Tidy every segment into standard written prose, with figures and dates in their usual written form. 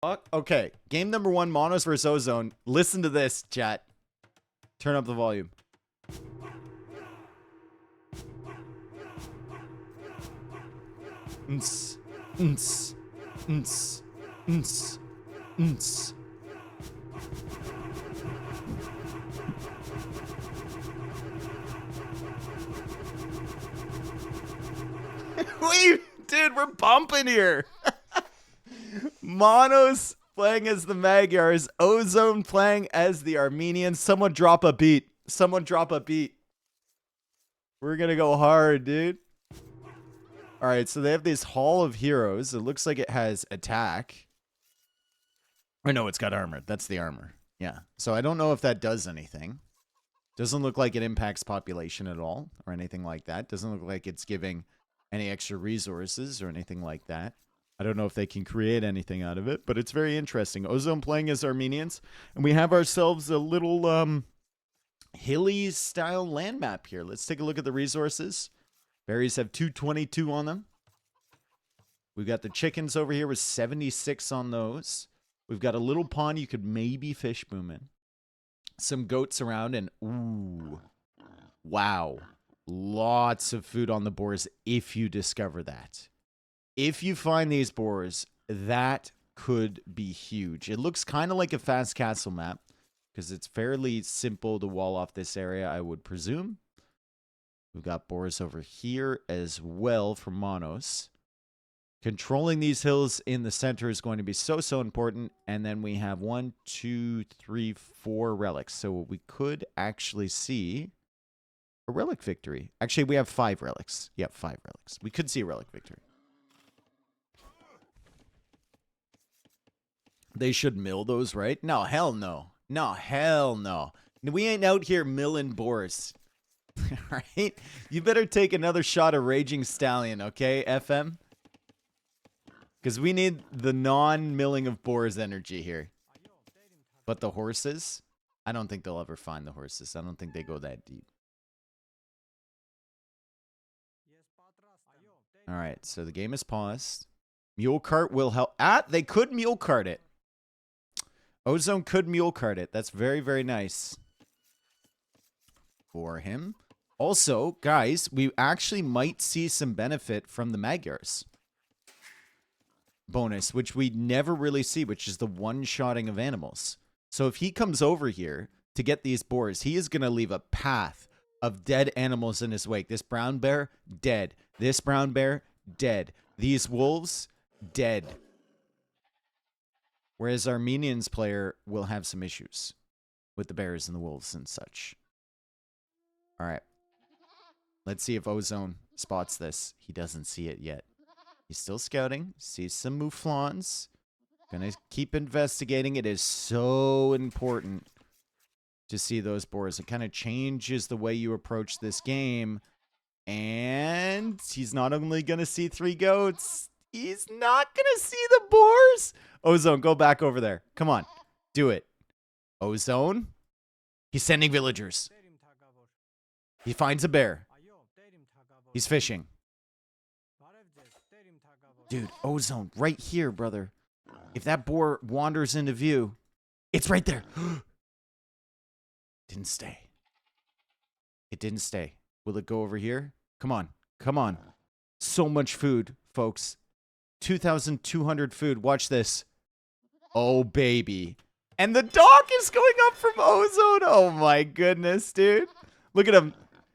fuck? Okay, game number 1, Monoz versus Ozone. Listen to this, chat. Turn up the volume. Ns, ns, ns, ns, ns. Wait, dude, we're bumping here. Monoz playing as the Magyars, Ozone playing as the Armenians. Someone drop a beat. Someone drop a beat. We're gonna go hard, dude. All right, so they have this Hall of Heroes. It looks like it has attack. Or no, it's got armor. That's the armor. Yeah. So I don't know if that does anything. Doesn't look like it impacts population at all or anything like that. Doesn't look like it's giving any extra resources or anything like that. I don't know if they can create anything out of it, but it's very interesting. Ozone playing as Armenians, and we have ourselves a little hilly style land map here. Let's take a look at the resources. Berries have 222 on them. We've got the chickens over here with 76 on those. We've got a little pond you could maybe fish boom in. Some goats around, and ooh, wow. Lots of food on the boars if you discover that. If you find these boars, that could be huge. It looks kind of like a fast castle map because it's fairly simple to wall off this area, I would presume. We've got boars over here as well for Monoz. Controlling these hills in the center is going to be so important. And then we have 1, 2, 3, 4 relics. So we could actually see a relic victory. Actually, we have 5 relics. Yeah, 5 relics. We could see a relic victory. They should mill those, right? No, hell no. No, hell no. We ain't out here milling boars. Right? You better take another shot of Raging Stallion, okay, FM? Because we need the non-milling of boars energy here. But the horses? I don't think they'll ever find the horses. I don't think they go that deep. Alright, so the game is paused. Mule cart will help. Ah, they could mule cart it. Ozone could mule cart it. That's very, very nice for him. Also, guys, we actually might see some benefit from the Magyars bonus, which we never really see, which is the one-shotting of animals. So if he comes over here to get these boars, he is going to leave a path of dead animals in his wake. This brown bear, dead. This brown bear, dead. These wolves, dead. Whereas Armenians player will have some issues with the bears and the wolves and such. All right. Let's see if Ozone spots this. He doesn't see it yet. He's still scouting. Sees some mouflons. Gonna keep investigating. It is so important to see those boars. It kind of changes the way you approach this game. And he's not only gonna see 3 goats, he's not gonna see the boars. Ozone, go back over there. Come on. Do it. Ozone. He's sending villagers. He finds a bear. He's fishing. Dude, Ozone, right here, brother. If that boar wanders into view, it's right there. Didn't stay. It didn't stay. Will it go over here? Come on. Come on. So much food, folks. 2,200 food. Watch this. Oh, baby. And the dock is going up from Ozone. Oh, my goodness, dude. Look at him.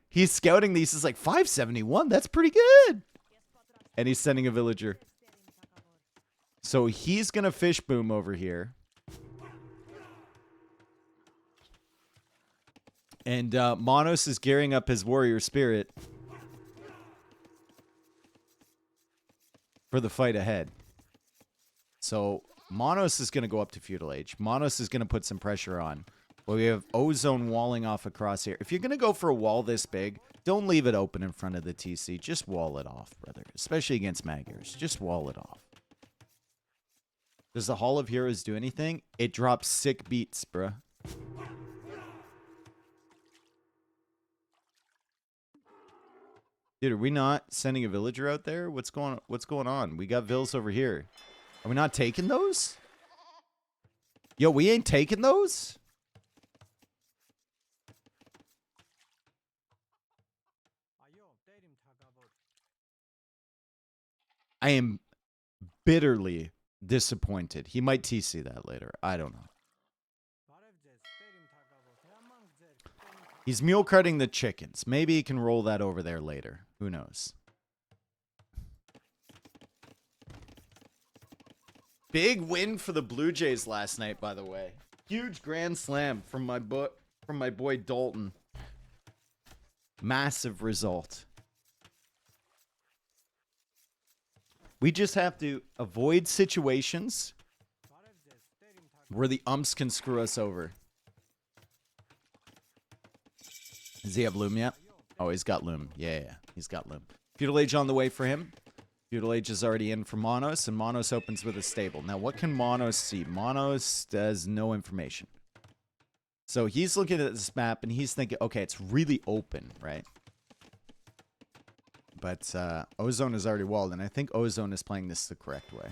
He's scouting these. It's like 571. That's pretty good. And he's sending a villager. So he's going to fish boom over here. And Monoz is gearing up his warrior spirit for the fight ahead. So Monoz is going to go up to feudal age. Monoz is going to put some pressure on. Well, we have Ozone walling off across here. If you're going to go for a wall this big, don't leave it open in front of the TC. Just wall it off, brother. Especially against Magyars. Just wall it off. Does the Hall of Heroes do anything? It drops sick beats, bruh. Dude, are we not sending a villager out there? What's going on? We got vills over here. Are we not taking those? Yo, we ain't taking those? I am bitterly disappointed. He might TC that later. I don't know. He's mule carting the chickens. Maybe he can roll that over there later. Who knows? Big win for the Blue Jays last night, by the way. Huge grand slam from my boy Dalton. Massive result. We just have to avoid situations where the umps can screw us over. Does he have Loom yet? Oh, he's got Loom. Yeah, he's got Loom. Feudal Age on the way for him. Feudal Age is already in for Monoz, and Monoz opens with a stable. Now, what can Monoz see? Monoz does no information. So he's looking at this map, and he's thinking, okay, it's really open, right? But Ozone is already walled, and I think Ozone is playing this the correct way.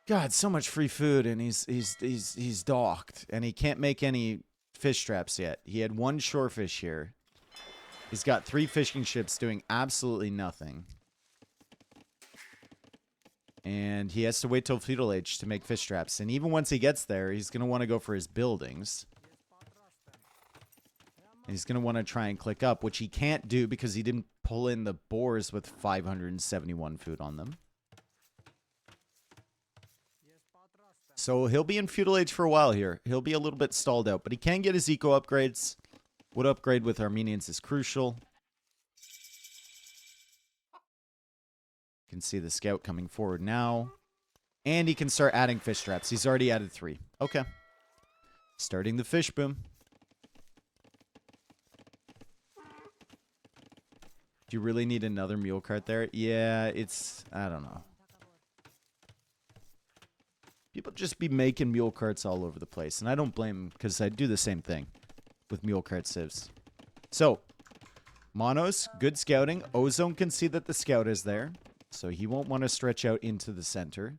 God, so much free food, and he's docked, and he can't make any fish traps yet. He had one shorefish here. He's got 3 fishing ships doing absolutely nothing. And he has to wait till Feudal Age to make fish traps. And even once he gets there, he's going to want to go for his buildings. And he's going to want to try and click up, which he can't do because he didn't pull in the boars with 571 food on them. So he'll be in Feudal Age for a while here. He'll be a little bit stalled out, but he can get his eco upgrades. Wood upgrade with Armenians is crucial. You can see the scout coming forward now. And he can start adding fish traps. He's already added 3. Okay. Starting the fish boom. Do you really need another mule cart there? Yeah, it's... I don't know. People just be making mule carts all over the place. And I don't blame them because I do the same thing with mule cart civs. So, Monoz, good scouting. Ozone can see that the scout is there. So he won't want to stretch out into the center.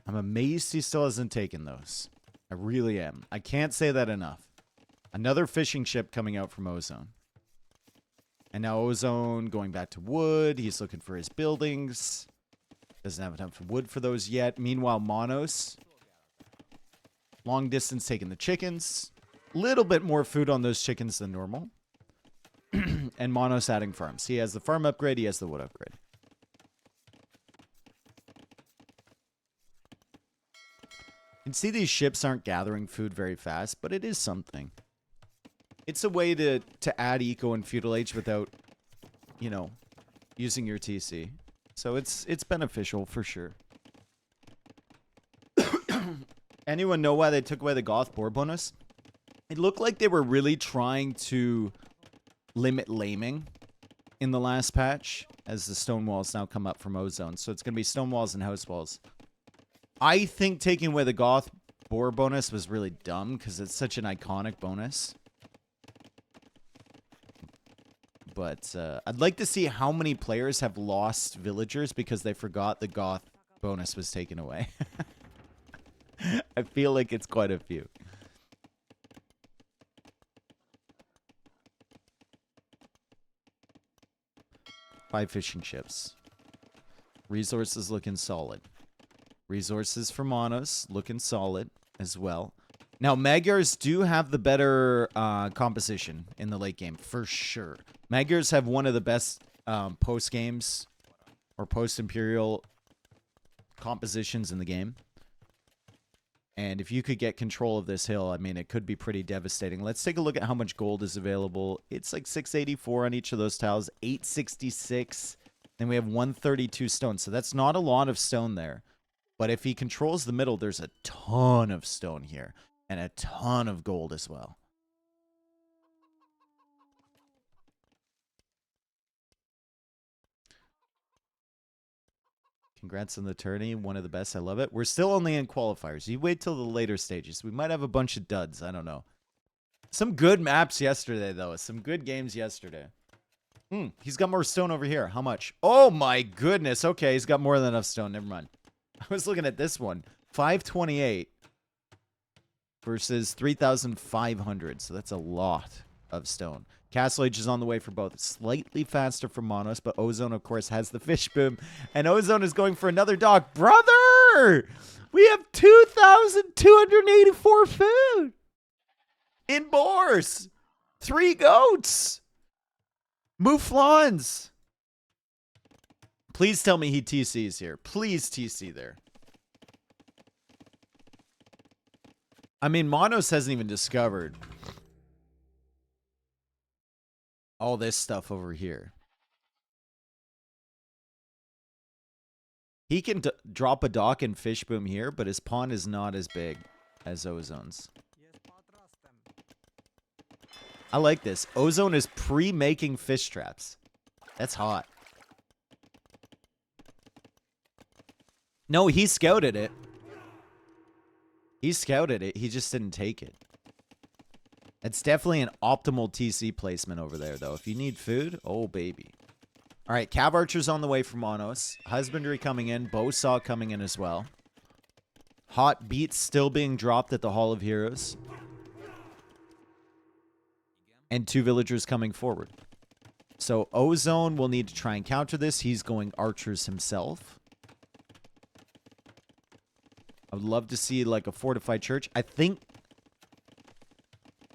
I'm amazed he still hasn't taken those. I really am. I can't say that enough. Another fishing ship coming out from Ozone. And now Ozone going back to wood. He's looking for his buildings. Doesn't have enough wood for those yet. Meanwhile, Monoz, long distance taking the chickens. Little bit more food on those chickens than normal. And Monoz adding farms. He has the farm upgrade. He has the wood upgrade. You can see these ships aren't gathering food very fast, but it is something. It's a way to add eco and feudal age without, you know, using your TC. So it's beneficial for sure. Anyone know why they took away the Goth boar bonus? It looked like they were really trying to limit laming in the last patch as the stone walls now come up from Ozone. So it's going to be stone walls and house walls. I think taking away the Goth boar bonus was really dumb because it's such an iconic bonus. But I'd like to see how many players have lost villagers because they forgot the Goth bonus was taken away. I feel like it's quite a few. Five fishing ships. Resources looking solid. Resources for Monoz looking solid as well. Now, Magyars do have the better composition in the late game, for sure. Magyars have one of the best post-games or post-Imperial compositions in the game. And if you could get control of this hill, I mean, it could be pretty devastating. Let's take a look at how much gold is available. It's like 684 on each of those tiles, 866. Then we have 132 stone. So that's not a lot of stone there. But if he controls the middle, there's a ton of stone here. And a ton of gold as well. Congrats on the tourney. One of the best. I love it. We're still only in qualifiers. You wait till the later stages. We might have a bunch of duds. I don't know. Some good maps yesterday, though. Some good games yesterday. He's got more stone over here. How much? Oh, my goodness. Okay, he's got more than enough stone. Never mind. I was looking at this one. 528 versus 3,500. So that's a lot of stone. Castle Age is on the way for both. Slightly faster for Monoz, but Ozone, of course, has the fish boom. And Ozone is going for another dog. Brother! We have 2,284 food. In boars. 3 goats. Mouflons. Please tell me he TCs here. Please TC there. I mean, Monoz hasn't even discovered all this stuff over here. He can drop a dock and fish boom here, but his pawn is not as big as Ozone's. I like this. Ozone is pre-making fish traps. That's hot. No, he scouted it. He scouted it. He just didn't take it. It's definitely an optimal TC placement over there, though. If you need food, oh, baby. All right, Cav Archer's on the way for Monoz. Husbandry coming in. Bowsaw coming in as well. Hot beats still being dropped at the Hall of Heroes. And 2 villagers coming forward. So Ozone will need to try and counter this. He's going archers himself. I would love to see like a fortified church. I think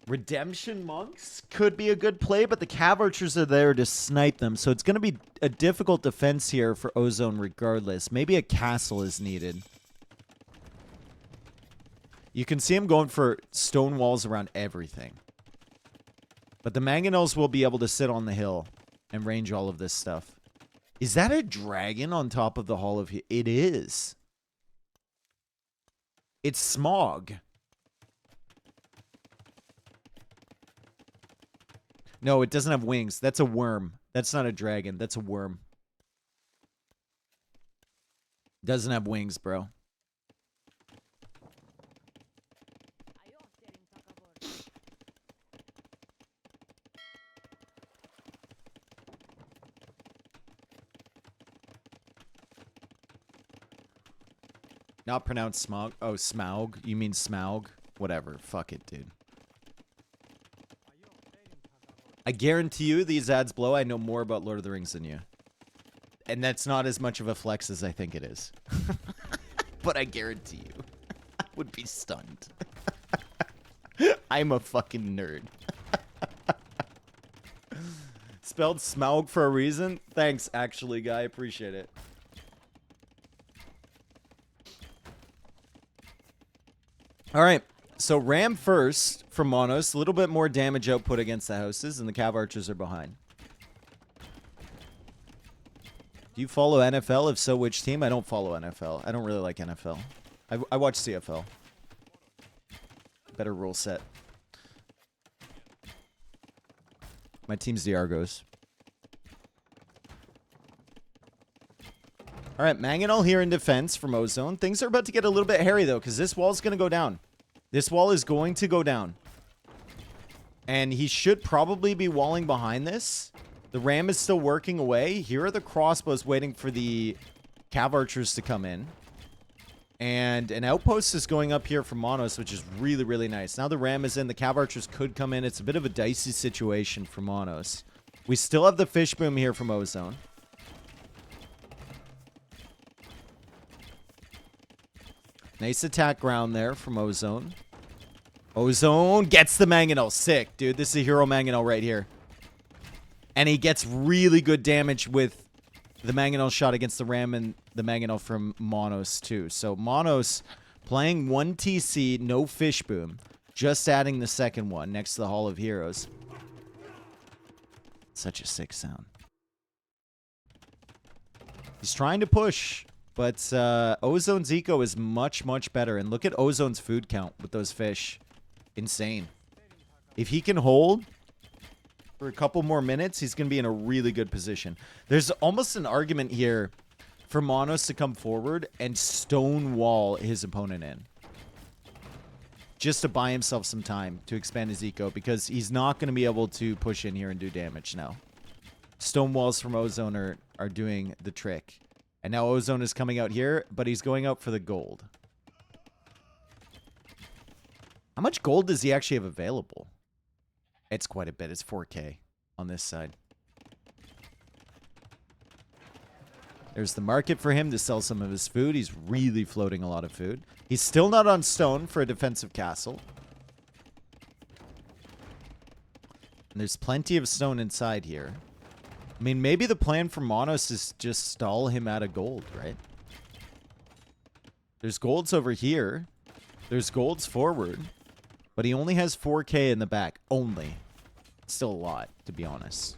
Redemption Monks could be a good play, but the Cav Archers are there to snipe them. So it's going to be a difficult defense here for Ozone regardless. Maybe a castle is needed. You can see him going for stone walls around everything. But the Mangonels will be able to sit on the hill and range all of this stuff. Is that a dragon on top of the Hall of... It is. It's Smog. No, it doesn't have wings. That's a worm. That's not a dragon. That's a worm. Doesn't have wings, bro. Not pronounced Smog. Oh, Smaug. You mean Smaug? Whatever. Fuck it, dude. I guarantee you these ads blow. I know more about Lord of the Rings than you. And that's not as much of a flex as I think it is. But I guarantee you. I would be stunned. I'm a fucking nerd. Spelled Smaug for a reason? Thanks, actually, guy. Appreciate it. All right, so Ram first from Monoz. A little bit more damage output against the houses, and the Cav Archers are behind. Do you follow NFL? If so, which team? I don't follow NFL. I don't really like NFL. I watch CFL. Better rule set. My team's the Argos. All right, Mangonel here in defense from Ozone. Things are about to get a little bit hairy, though, because this wall's going to go down. This wall is going to go down. And he should probably be walling behind this. The Ram is still working away. Here are the crossbows waiting for the Cav Archers to come in. And an outpost is going up here from Monoz, which is really, really nice. Now the Ram is in. The Cav Archers could come in. It's a bit of a dicey situation for Monoz. We still have the fish boom here from Ozone. Nice attack ground there from Ozone. Ozone gets the Mangonel. Sick, dude. This is a hero Mangonel right here. And he gets really good damage with the Mangonel shot against the Ram and the Mangonel from Monoz too. So Monoz playing 1 TC, no fish boom. Just adding the second one next to the Hall of Heroes. Such a sick sound. He's trying to push. But Ozone's eco is much, much better. And look at Ozone's food count with those fish. Insane. If he can hold for a couple more minutes, he's going to be in a really good position. There's almost an argument here for Monoz to come forward and stonewall his opponent in. Just to buy himself some time to expand his eco. Because he's not going to be able to push in here and do damage now. Stonewalls from Ozone are doing the trick. And now Ozone is coming out here, but he's going out for the gold. How much gold does he actually have available? It's quite a bit. It's 4K on this side. There's the market for him to sell some of his food. He's really floating a lot of food. He's still not on stone for a defensive castle. And there's plenty of stone inside here. I mean, maybe the plan for Monoz is just stall him out of gold, right? There's golds over here. There's golds forward. But he only has 4K in the back. Only. Still a lot, to be honest.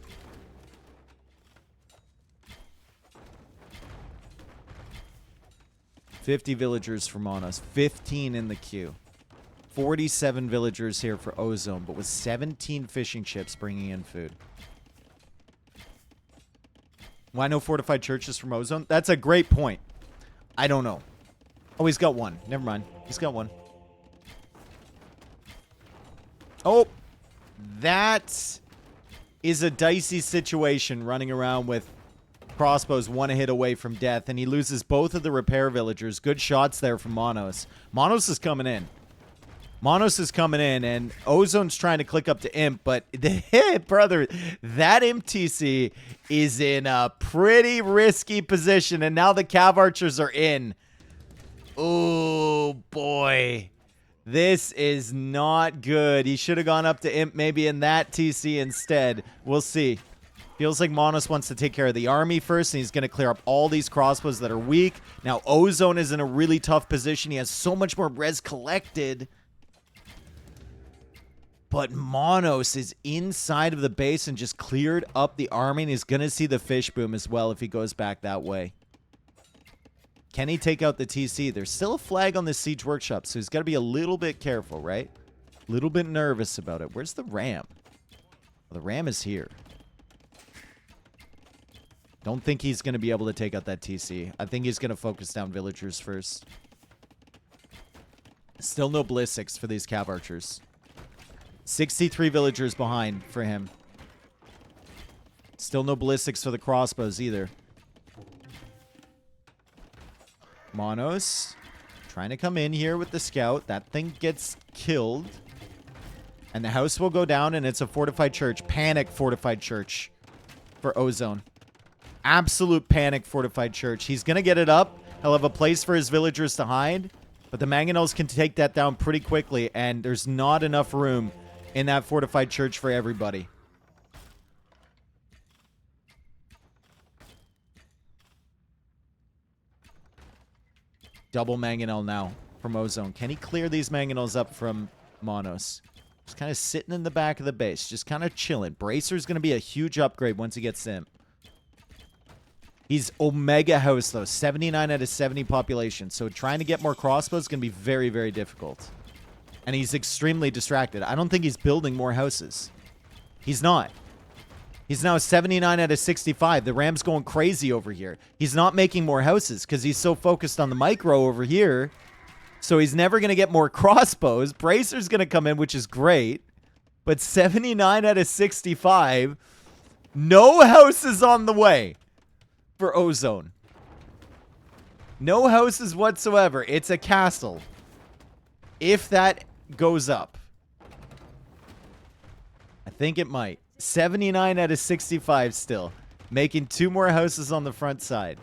$50 villagers for Monoz. 15 in the queue. 47 villagers here for Ozone, but with 17 fishing ships bringing in food. Why no fortified churches from Ozone? That's a great point. I don't know. Oh, he's got one. Never mind. He's got one. Oh, that is a dicey situation, running around with crossbows one hit away from death, and he loses both of the repair villagers. Good shots there from Monoz. Monoz is coming in. Monoz is coming in, and Ozone's trying to click up to Imp, but brother, that Imp TC is in a pretty risky position, and now the Cav Archers are in. Oh, boy. This is not good. He should have gone up to Imp maybe in that TC instead. We'll see. Feels like Monoz wants to take care of the army first, and he's going to clear up all these crossbows that are weak. Now, Ozone is in a really tough position. He has so much more res collected. But Monoz is inside of the base and just cleared up the army, and he's going to see the fish boom as well if he goes back that way. Can he take out the TC? There's still a flag on the siege workshop, so he's got to be a little bit careful, right? A little bit nervous about it. Where's the ram? Well, the ram is here. Don't think he's going to be able to take out that TC. I think he's going to focus down villagers first. Still no ballistics for these Cav Archers. 63 villagers behind for him. Still no ballistics for the crossbows either. Monoz trying to come in here with the scout. That thing gets killed. And the house will go down, and it's a fortified church. Panic fortified church for Ozone. Absolute panic fortified church. He's going to get it up. He'll have a place for his villagers to hide. But the mangonels can take that down pretty quickly, and there's not enough room in that fortified church for everybody. Double mangonel now from Ozone. Can he clear these mangonels up from Monoz? Just kind of sitting in the back of the base. Just kind of chilling. Bracer's going to be a huge upgrade once he gets in. He's Omega House, though. 79 out of 70 population. So trying to get more crossbows is going to be very, very difficult. And he's extremely distracted. I don't think he's building more houses. He's not. He's now 79 out of 65. The Ram's going crazy over here. He's not making more houses because he's so focused on the micro over here. So he's never going to get more crossbows. Bracer's going to come in, which is great. But 79 out of 65. No houses on the way for Ozone. No houses whatsoever. It's a castle. If that goes up. I think it might. 79 out of 65 still. Making 2 more houses on the front side.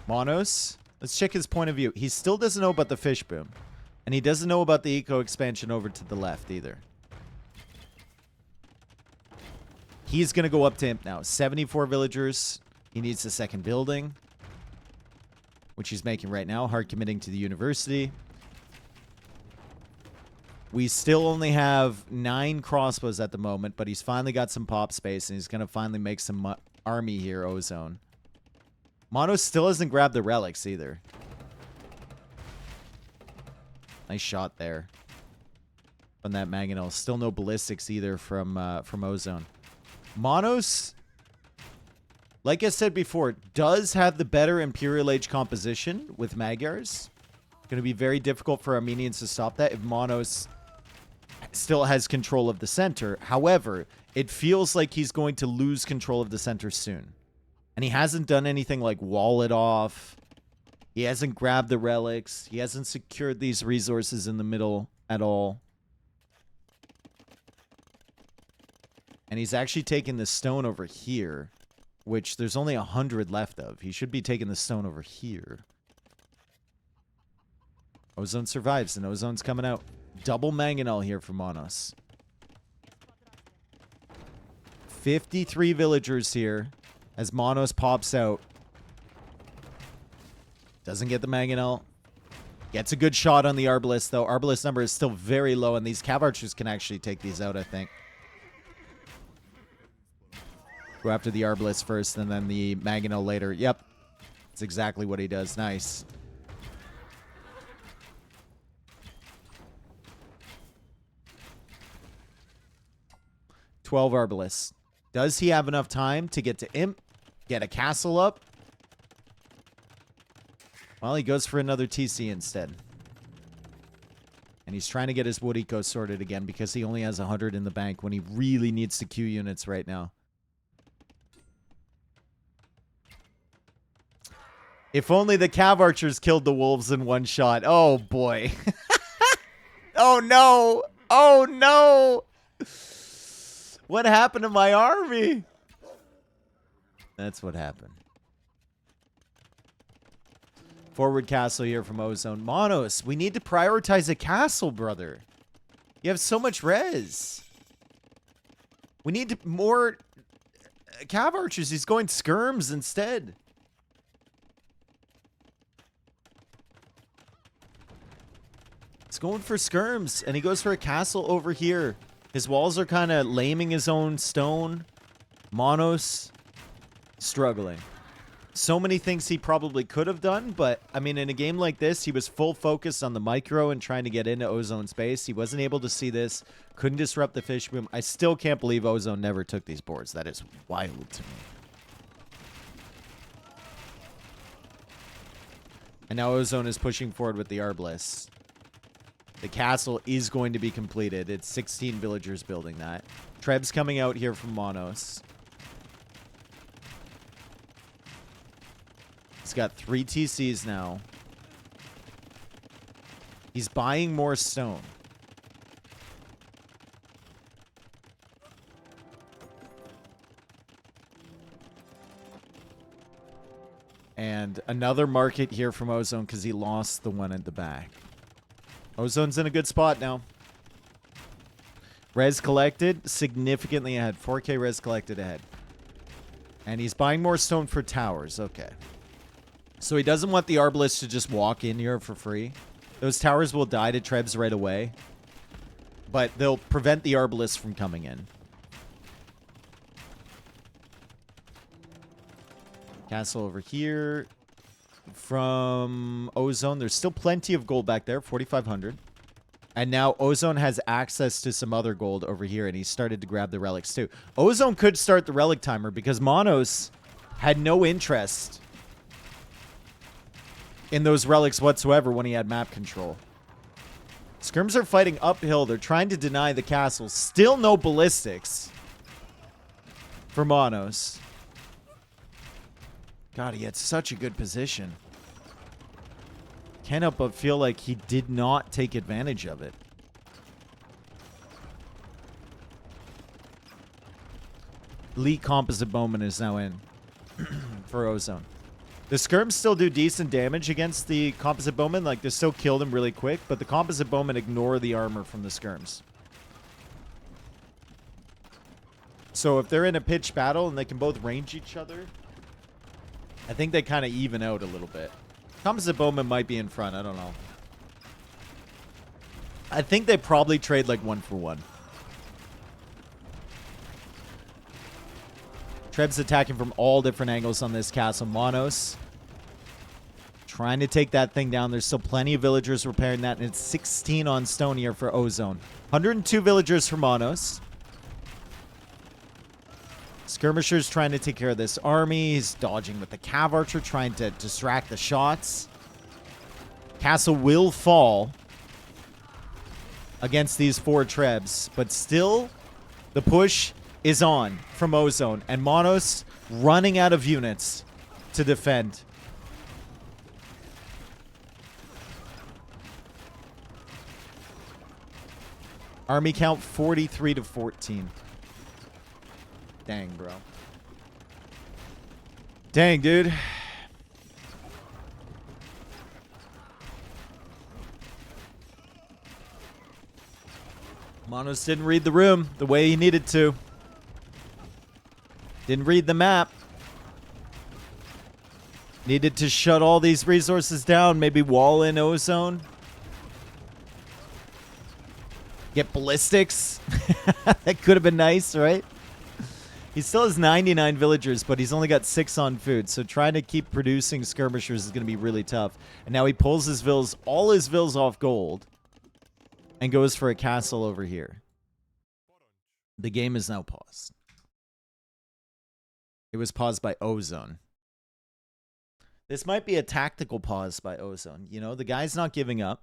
Monoz. Let's check his point of view. He still doesn't know about the fish boom. And he doesn't know about the eco expansion over to the left either. He's going to go up to Imp now. 74 villagers. He needs a second building, which he's making right now. Hard committing to the university. We still only have 9 crossbows at the moment, but he's finally got some pop space, and he's going to finally make some army here, Ozone. Monoz still hasn't grabbed the relics either. Nice shot there on that mangonel. Still no ballistics either from Ozone. Monoz, like I said before, does have the better Imperial Age composition with Magyars. Going to be very difficult for Armenians to stop that if Monoz still has control of the center. However, it feels like he's going to lose control of the center soon. And he hasn't done anything like wall it off He hasn't grabbed the relics. He hasn't secured these resources in the middle at all. And he's actually taking the stone over here, which there's only 100 left of. He should be taking the stone over here. Ozone survives, and Ozone's coming out. Double mangonel here for Monoz. 53 villagers here as Monoz pops out. Doesn't get the mangonel. Gets a good shot on the Arbalest, though. Arbalest number is still very low, and these Cav Archers can actually take these out, I think. Go after the Arbalest first, and then the mangonel later. Yep. That's exactly what he does. Nice. $12 Arbalests. Does he have enough time to get to Imp? Get a castle up? Well, he goes for another TC instead. And he's trying to get his Wood Eco sorted again because he only has 100 in the bank when he really needs to Q units right now. If only the Cav Archers killed the wolves in one shot. Oh, boy. Oh, no. Oh, no. What happened to my army? That's what happened. Forward castle here from Ozone. Monoz, we need to prioritize a castle, brother. You have so much res. We need more Cav Archers. He's going skirms instead. He's going for skirms, and he goes for a castle over here. His walls are kind of laming his own stone. Monoz struggling. So many things he probably could have done, but, I mean, in a game like this, he was full focus on the micro and trying to get into Ozone space. He wasn't able to see this. Couldn't disrupt the fish boom. I still can't believe Ozone never took these boards. That is wild to me. And now Ozone is pushing forward with the Arbalest. The castle is going to be completed. It's 16 villagers building that. Treb's coming out here from Monoz. He's got 3 TCs now. He's buying more stone. And another market here from Ozone because he lost the one at the back. Ozone's in a good spot now. Res collected, significantly ahead. 4K res collected ahead. And he's buying more stone for towers. Okay. So he doesn't want the Arbalest to just walk in here for free. Those towers will die to Trebs right away. But they'll prevent the Arbalest from coming in. Castle over here. From Ozone, there's still plenty of gold back there, 4,500. And now Ozone has access to some other gold over here, and he started to grab the relics too. Ozone could start the relic timer because Monoz had no interest in those relics whatsoever when he had map control. Skirms are fighting uphill. They're trying to deny the castle. Still no ballistics for Monoz. God, he had such a good position. Can't help but feel like he did not take advantage of it. Elite Composite Bowman is now in for Ozone. The Skirms still do decent damage against the Composite Bowman. Like, they still kill them really quick, but the Composite Bowman ignore the armor from the Skirms. So if they're in a pitched battle and they can both range each other, I think they kind of even out a little bit. Composite Bowman might be in front. I don't know. I think they probably trade like 1-for-1. Treb's attacking from all different angles on this castle. Monoz trying to take that thing down. There's still plenty of villagers repairing that, and it's 16 on stone here for Ozone. 102 villagers for Monoz. Skirmishers trying to take care of this army. He's dodging with the Cav Archer, trying to distract the shots. Castle will fall against these 4 Trebs, but still the push is on from Ozone, and Monoz running out of units to defend. Army count 43 to 14. Dang, bro. Dang, dude. Monoz didn't read the room the way he needed to. Didn't read the map. Needed to shut all these resources down. Maybe wall in Ozone. Get ballistics. That could have been nice, right? He still has 99 villagers, but he's only got 6 on food. So trying to keep producing skirmishers is going to be really tough. And now he pulls his vills, all his vills off gold, and goes for a castle over here. The game is now paused. It was paused by Ozone. This might be a tactical pause by Ozone. You know, the guy's not giving up.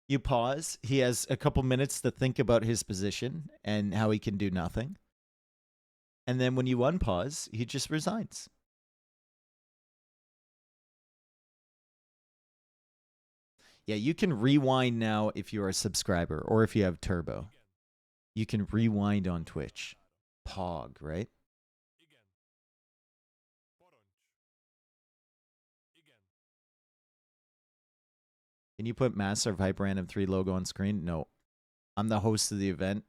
You pause. He has a couple minutes to think about his position and how he can do nothing. And then when you unpause, he just resigns. Yeah, you can rewind now if you're a subscriber or if you have Turbo. You can rewind on Twitch. Pog, right? Can you put Master of HyperRandom 3 logo on screen? No. I'm the host of the event.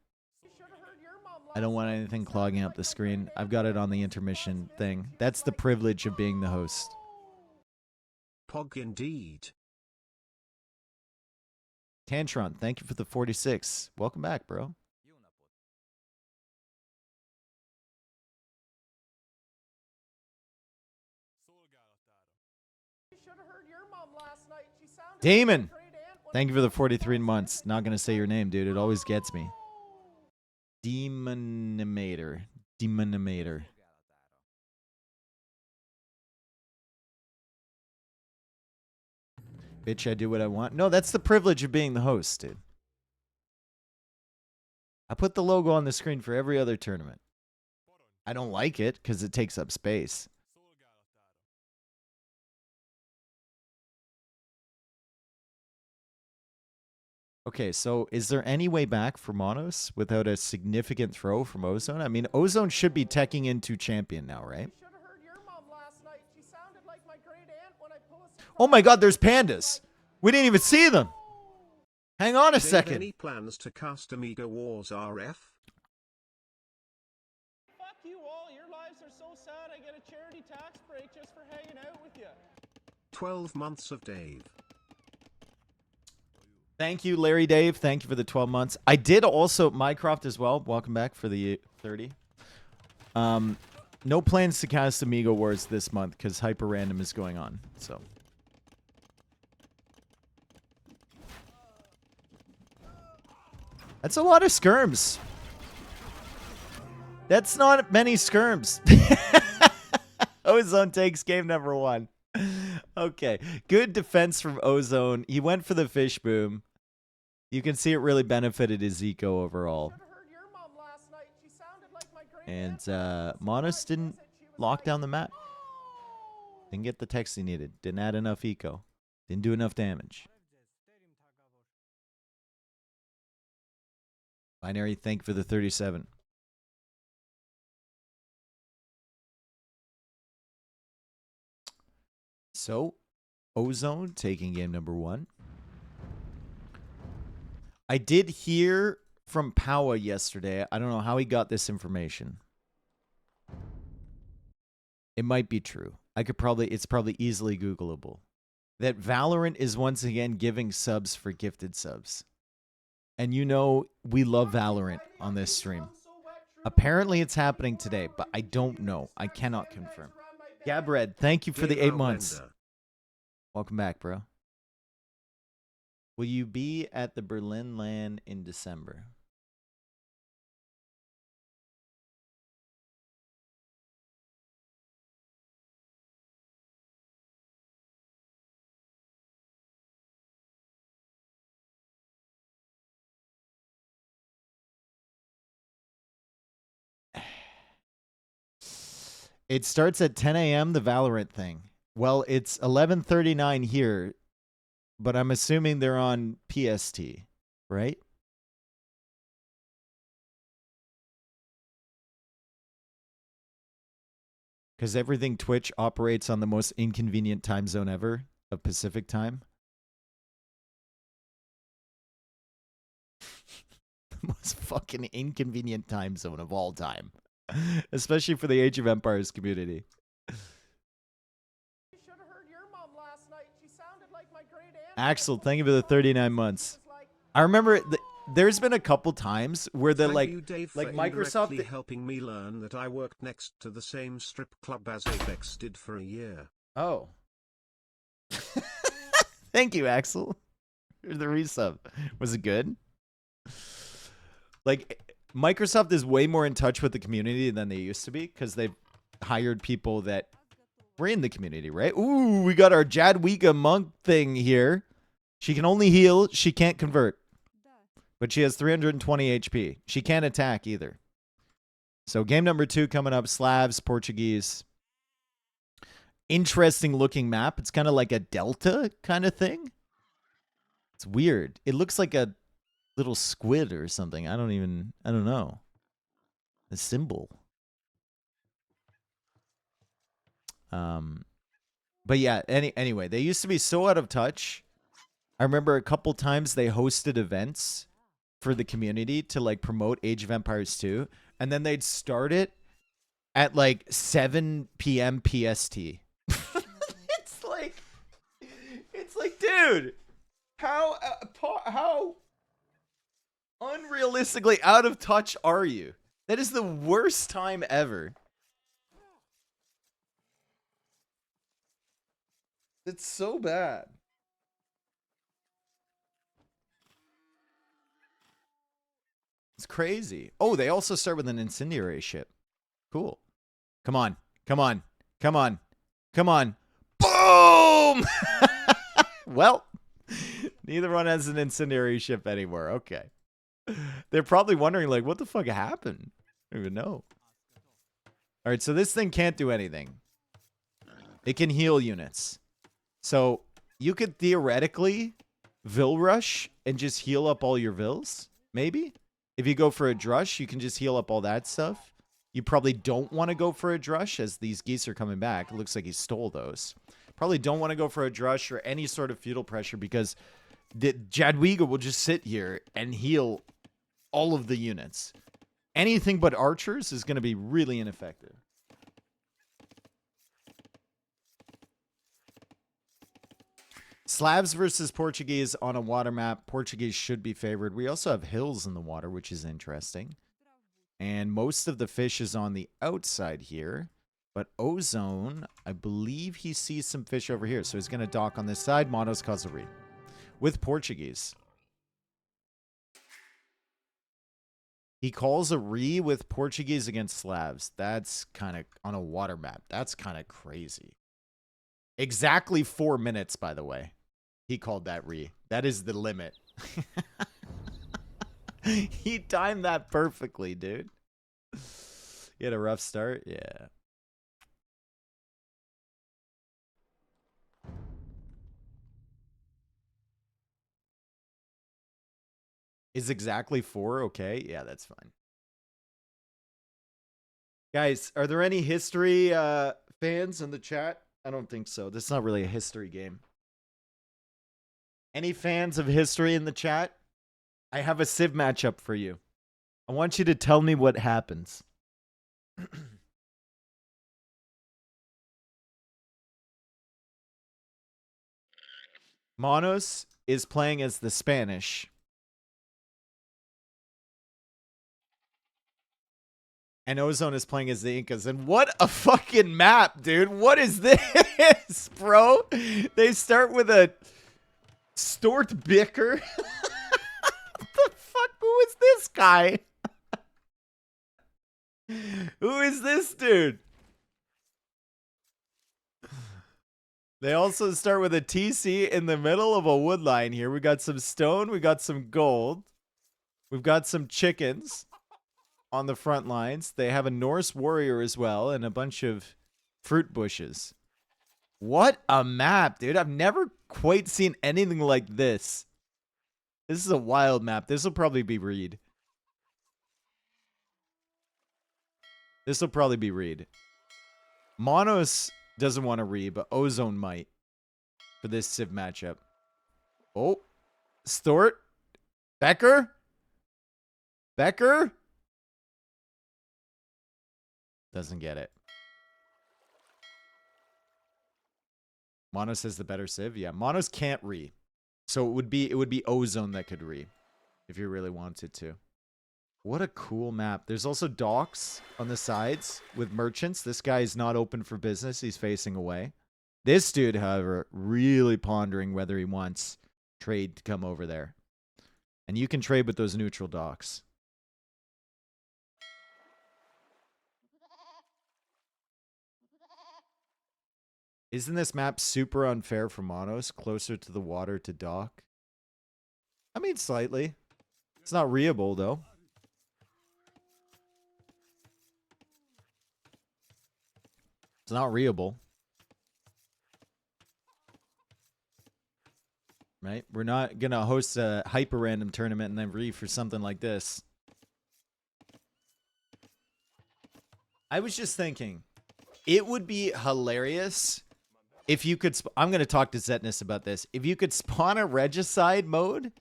I don't want anything clogging up the screen. I've got it on the intermission thing. That's the privilege of being the host. Pog indeed. Tantron, thank you for the 46. Welcome back, bro. Damon, thank you for the 43 months. Not going to say your name, dude. It always gets me. Demonimator. Demonimator. Bitch, I do what I want. No, that's the privilege of being the host, dude. I put the logo on the screen for every other tournament. I don't like it because it takes up space. Okay, so is there any way back for Monoz without a significant throw from Ozone? I mean, Ozone should be teching into champion now, right? Oh my god, there's pandas. We didn't even see them. Hang on a second. Any plans to cast Amiga Wars RF? Fuck you all. Your lives are so sad I get a charity tax break just for hanging out with you. 12 months of Dave. Thank you, Larry Dave. Thank you for the 12 months. I did also Mycroft as well. Welcome back for the 30. No plans to cast Amiga Wars this month because HyperRandom is going on. So that's a lot of skirms. That's not many skirms. Ozone takes game number 1. Okay, good defense from Ozone. He went for the fish boom. You can see it really benefited his eco overall. And Monoz didn't lock down the map. Didn't get the text he needed. Didn't add enough eco. Didn't do enough damage. Binary, thank you for the 37. So, Ozone taking game number 1. I did hear from Powa yesterday. I don't know how he got this information. It might be true. It's probably easily Googleable. That Valorant is once again giving subs for gifted subs. And you know we love Valorant on this stream. Apparently it's happening today, but I don't know. I cannot confirm. Gabred, thank you for the 8 months. Welcome back, bro. Will you be at the Berlin LAN in December? It starts at 10 a.m., the Valorant thing. Well, it's 11:39 here, but I'm assuming they're on PST, right? Because everything Twitch operates on the most inconvenient time zone ever of Pacific time. The most fucking inconvenient time zone of all time. Especially for the Age of Empires community. You should have heard your mom last night. She sounded like my great aunt. Axel, thank you for the 39 months. I remember there's been a couple times where the Thank you, Dave, like for Microsoft indirectly helping me learn that I worked next to the same strip club as Apex did for a year. Oh. Thank you, Axel. Here's the resub. Was it good? Like, Microsoft is way more in touch with the community than they used to be because they've hired people that were in the community, right? Ooh, we got our Jadwiga monk thing here. She can only heal. She can't convert. But she has 320 HP. She can't attack either. So game number 2 coming up. Slavs, Portuguese. Interesting looking map. It's kind of like a delta kind of thing. It's weird. It looks like a little squid or something. I don't know. A symbol. But yeah, anyway, they used to be so out of touch. I remember a couple times they hosted events for the community to like promote Age of Empires 2, and then they'd start it at like 7 p.m. PST. It's like, dude, how unrealistically out of touch are you? That is the worst time ever. It's so bad. It's crazy. Oh, they also start with an incendiary ship. Cool. Come on. Come on. Come on. Come on. Boom! Well, neither one has an incendiary ship anymore. Okay. They're probably wondering, like, what the fuck happened? I don't even know. All right, so this thing can't do anything. It can heal units. So you could theoretically Vil Rush and just heal up all your Vils, maybe? If you go for a Drush, you can just heal up all that stuff. You probably don't want to go for a Drush as these geese are coming back. It looks like he stole those. Probably don't want to go for a Drush or any sort of feudal pressure because the Jadwiga will just sit here and heal all of the units. Anything but archers is going to be really ineffective. Slavs versus Portuguese on a water map. Portuguese should be favored. We also have hills in the water, which is interesting. And most of the fish is on the outside here. But Ozone, I believe he sees some fish over here. So he's going to dock on this side. Monoz calls a read. With Portuguese. He calls a re with Portuguese against Slavs. That's kind of on a water map. That's kind of crazy. Exactly 4 minutes, by the way. He called that re. That is the limit. He timed that perfectly, dude. He had a rough start. Yeah. Is exactly 4 okay? Yeah, that's fine. Guys, are there any history fans in the chat? I don't think so. This is not really a history game. Any fans of history in the chat? I have a Civ matchup for you. I want you to tell me what happens. Monoz is playing as the Spanish. And Ozone is playing as the Incas. And what a fucking map, dude. What is this, bro? They start with a Stort Bicker. What the fuck? Who is this guy? Who is this dude? They also start with a TC in the middle of a wood line here. We got some stone. We got some gold. We've got some chickens on the front lines. They have a Norse warrior as well and a bunch of fruit bushes. What a map, dude. I've never quite seen anything like this. This is a wild map. This will probably be Reed. This will probably be Reed. Monoz doesn't want to re, but Ozone might for this Civ matchup. Oh, Stort, Becker, doesn't get it. Monoz has the better Civ. Yeah, Monoz can't re, so it would be Ozone that could re if you really wanted to. What a cool map. There's also docks on the sides with merchants. This guy is not open for business. He's facing away. This dude, however, really pondering whether he wants trade to come over there. And you can trade with those neutral docks. Isn't this map super unfair for Monoz? Closer to the water to dock? I mean, slightly. It's not reable, though. It's not reable. Right? We're not going to host a HyperRandom tournament and then re for something like this. I was just thinking, it would be hilarious if you could... I'm going to talk to Zetnus about this. If you could spawn a regicide mode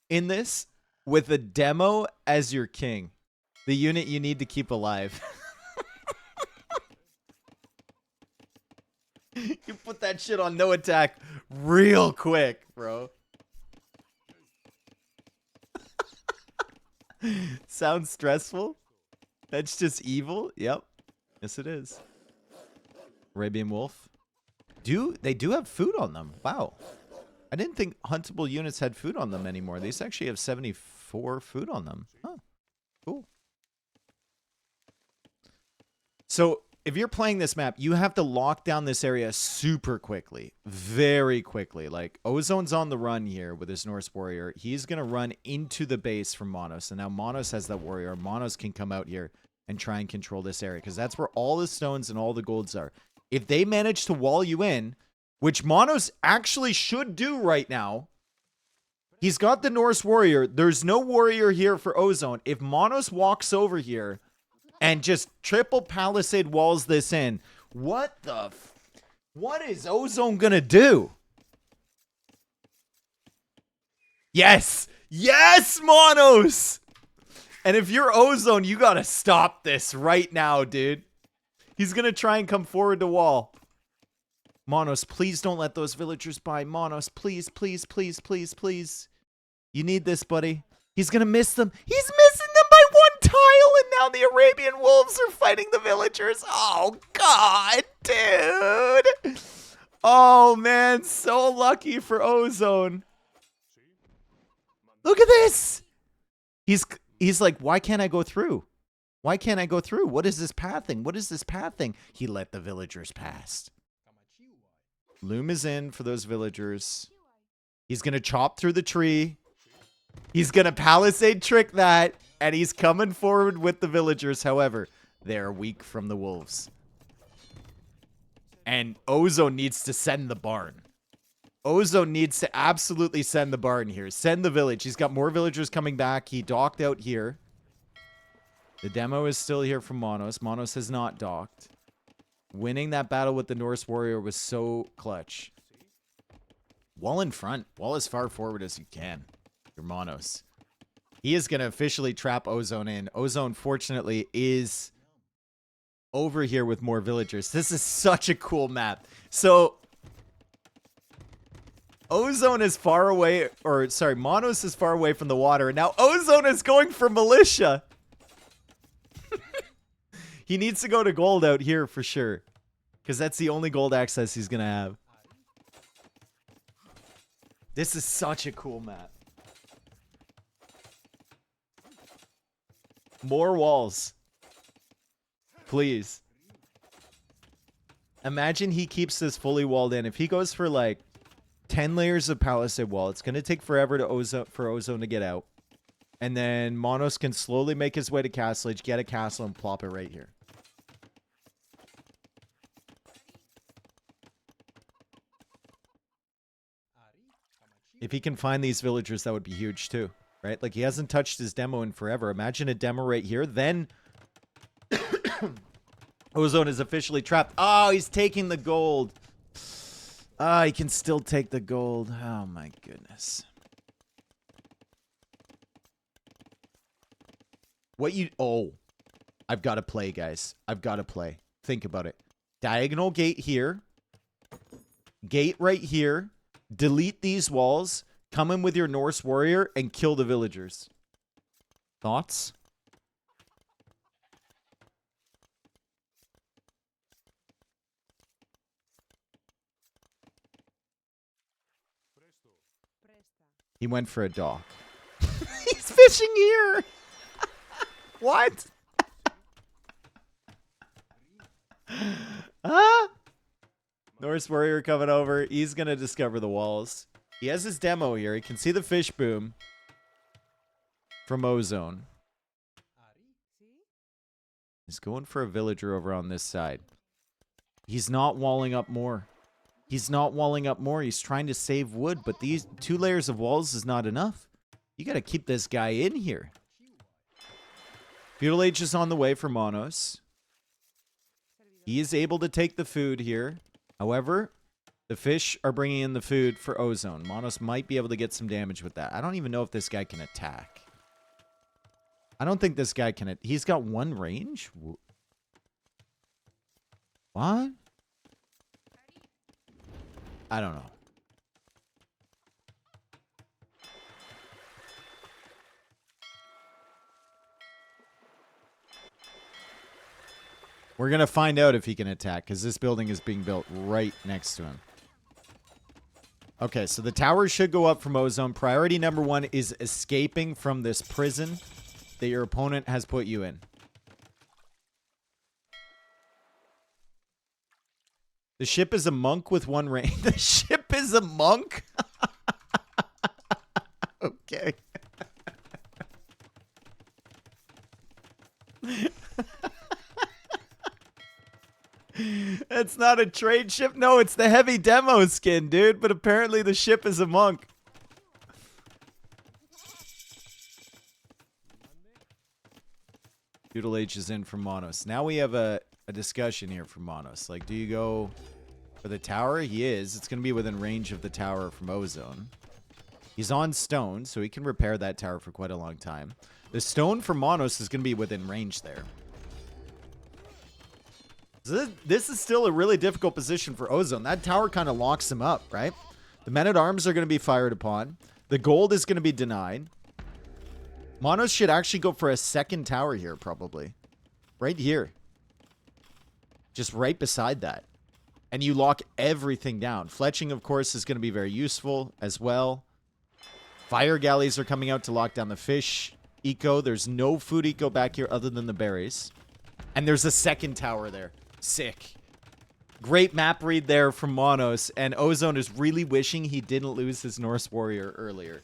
in this with a demo as your king. The unit you need to keep alive. You put that shit on no attack real quick, bro. Sounds stressful? That's just evil? Yep. Yes, it is. Arabian Wolf. They do have food on them. Wow. I didn't think huntable units had food on them anymore. These actually have 74 food on them. Huh. Cool. So, if you're playing this map, you have to lock down this area super quickly. Very quickly. Like, Ozone's on the run here with his Norse warrior. He's going to run into the base from Monoz. And now Monoz has that warrior. Monoz can come out here and try and control this area. Because that's where all the stones and all the golds are. If they manage to wall you in, which Monoz actually should do right now, he's got the Norse warrior. There's no warrior here for Ozone. If Monoz walks over here and just triple palisade walls this in, what is Ozone gonna do? Yes! Yes, Monoz! And if you're Ozone, you gotta stop this right now, dude. He's gonna try and come forward to wall. Monoz, please don't let those villagers by. Monoz, please, please, please, please, please. You need this, buddy. He's gonna miss them. He's missing them by one tile, and now the Arabian wolves are fighting the villagers. Oh, God, dude. Oh, man, so lucky for Ozone. Look at this. He's like, why can't I go through? Why can't I go through? What is this pathing? What is this pathing? He let the villagers pass. Loom is in for those villagers. He's going to chop through the tree. He's going to palisade trick that. And he's coming forward with the villagers. However, they're weak from the wolves. And Ozone needs to send the barn. Ozone needs to absolutely send the barn here. Send the village. He's got more villagers coming back. He docked out here. The demo is still here from Monoz. Monoz has not docked. Winning that battle with the Norse warrior was so clutch. Wall in front. Wall as far forward as you can. Your Monoz. He is going to officially trap Ozone in. Ozone, fortunately, is over here with more villagers. This is such a cool map. So, Ozone is far away, or sorry, Monoz is far away from the water, and now Ozone is going for militia. He needs to go to gold out here for sure, because that's the only gold access he's going to have. This is such a cool map. More walls. Please. Imagine he keeps this fully walled in. If he goes for like 10 layers of palisade wall, it's going to take forever for Ozone to get out. And then Monoz can slowly make his way to Castle Age, get a castle, and plop it right here. If he can find these villagers, that would be huge too, right? Like, he hasn't touched his demo in forever. Imagine a demo right here. Then Ozone is officially trapped. Oh, he's taking the gold. Ah, he can still take the gold. Oh, my goodness. What you... Oh. I've got to play, guys. I've got to play. Think about it. Diagonal gate here. Gate right here. Delete these walls. Come in with your Norse warrior and kill the villagers. Thoughts? He went for a dock. He's fishing here. What? Huh? Norse warrior coming over. He's going to discover the walls. He has his demo here. He can see the fish boom from Ozone. He's going for a villager over on this side. He's not walling up more. He's not walling up more. He's trying to save wood, but these 2 layers of walls is not enough. You got to keep this guy in here. Feudal Age is on the way for Monoz. He is able to take the food here. However, the fish are bringing in the food for Ozone. Monoz might be able to get some damage with that. I don't even know if this guy can attack. I don't think this guy can... He's got 1 range? What? I don't know. We're going to find out if he can attack, because this building is being built right next to him. Okay, so the tower should go up from Ozone. Priority number 1 is escaping from this prison that your opponent has put you in. The ship is a monk with 1 range. The ship is a monk? Okay. That's not a trade ship. No, it's the heavy demo skin, dude. But apparently the ship is a monk. Feudal Age is in from Monoz. Now we have a discussion here from Monoz. Like, do you go for the tower? He is. It's going to be within range of the tower from Ozone. He's on stone, so he can repair that tower for quite a long time. The stone from Monoz is going to be within range there. So this is still a really difficult position for Ozone. That tower kind of locks him up, right? The men-at-arms are going to be fired upon. The gold is going to be denied. Monoz should actually go for a second tower here, probably. Right here. Just right beside that. And you lock everything down. Fletching, of course, is going to be very useful as well. Fire galleys are coming out to lock down the fish eco. There's no food eco back here other than the berries. And there's a second tower there. Sick. Great map read there from Monoz. And Ozone is really wishing he didn't lose his Norse warrior earlier.